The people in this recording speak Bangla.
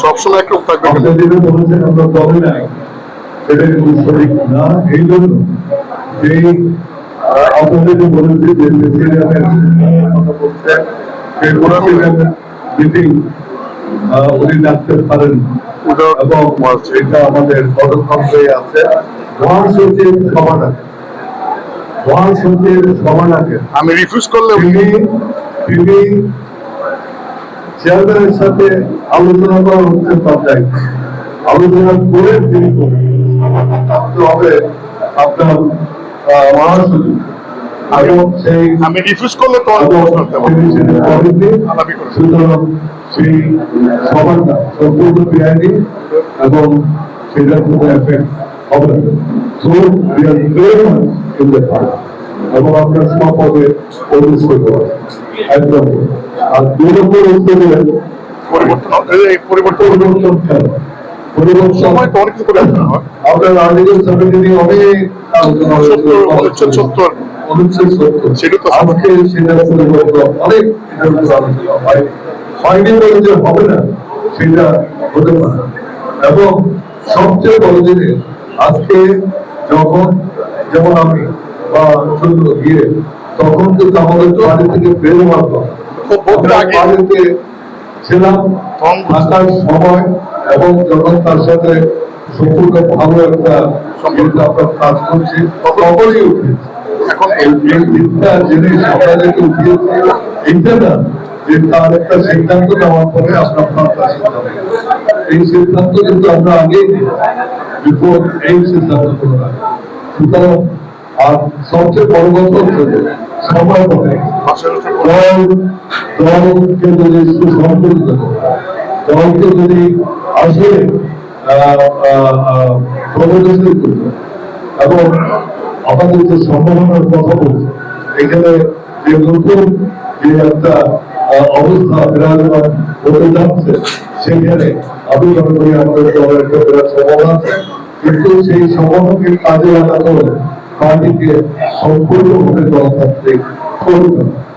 সবসময় একরকম থাকবে। আপনারা যেটা বলেছেন আমরা দলে নাই, সেটা কিন্তু সঠিক না। এই জন্য এই আপনাদেরকে বলেছি যে প্রেসিডেন্টের কথা বলছেন, সেই প্রেসিডেন্টের মিটিং উনি ডাকতে পারেন এবং এটা আমাদের পদক্ষেপ হয়ে আছে। মহাসচিব সভাটাকে আমি রিফিউজ করলে তিনি চেয়ারম্যানের সাথে আলোচনা করা হচ্ছে পর্যায়ে, আলোচনা করে তিনি করতে হবে আপনার মহাসচিব। আমি রিফিউজ করলে তো সুতরাং সেই সভাটা সম্পূর্ণ বেআইনি এবং সেটার কোনো এফেক্ট হবে না। এবং আপনার সপদে প্রতিষ্ঠিত একদম। আর 2 নম্বর উত্তরে পরিবর্তন কেন? পরিবর্তন সময় তো অনেক পরিবর্তন হয়। আপনার আর্টিকেল 70 অনেক আলোচনা হয়েছে, অনুচ্ছেদ 70 সেটা তো আজকে সেটা পরিবর্তন অনেক আলোচনা হয়নি বলে যে হবে না সেটা হতে পারে। এবং সবচেয়ে বড় জিনিস আজকে যখন যেমন আমি বা চন্দ্র গিয়ে তখন কিন্তু আমাদের বাড়ি থেকে বের হওয়ার বাড়িতে ছিলাম থাকার সময় এবং যখন তার সাথে সম্পূর্ণ ভালো একটা আমরা কাজ করছি তখনই উঠেছি। এখন এই তিনটা জিনিস আপনাদেরকে উঠিয়েছি, এইটা না যে তার একটা সিদ্ধান্ত নেওয়ার পরে আপনার এই সিদ্ধান্ত কিন্তু আমরা আগেই বিফোর এই সিদ্ধান্ত করা। সুতরাং আর সবচেয়ে বড় কথা হচ্ছে সময় পরে দলকে যদি সুসংগঠিত দলকে যদি আসলে প্রগতিশীল করবে এবং আমাদের যে সম্ভাবনার কথা বলছে এখানে যে নতুন যে একটা অবস্থা বিরাজমান হতে যাচ্ছে সেখানে আমি মনে করি আমাদের দলের একটা বিরাট সম্ভাবনা আছে। কিন্তু সেই সম্ভাবনাকে কাজে লাগাতে হলে পার্টিকে সম্পূর্ণভাবে গণতান্ত্রিক করতে হবে।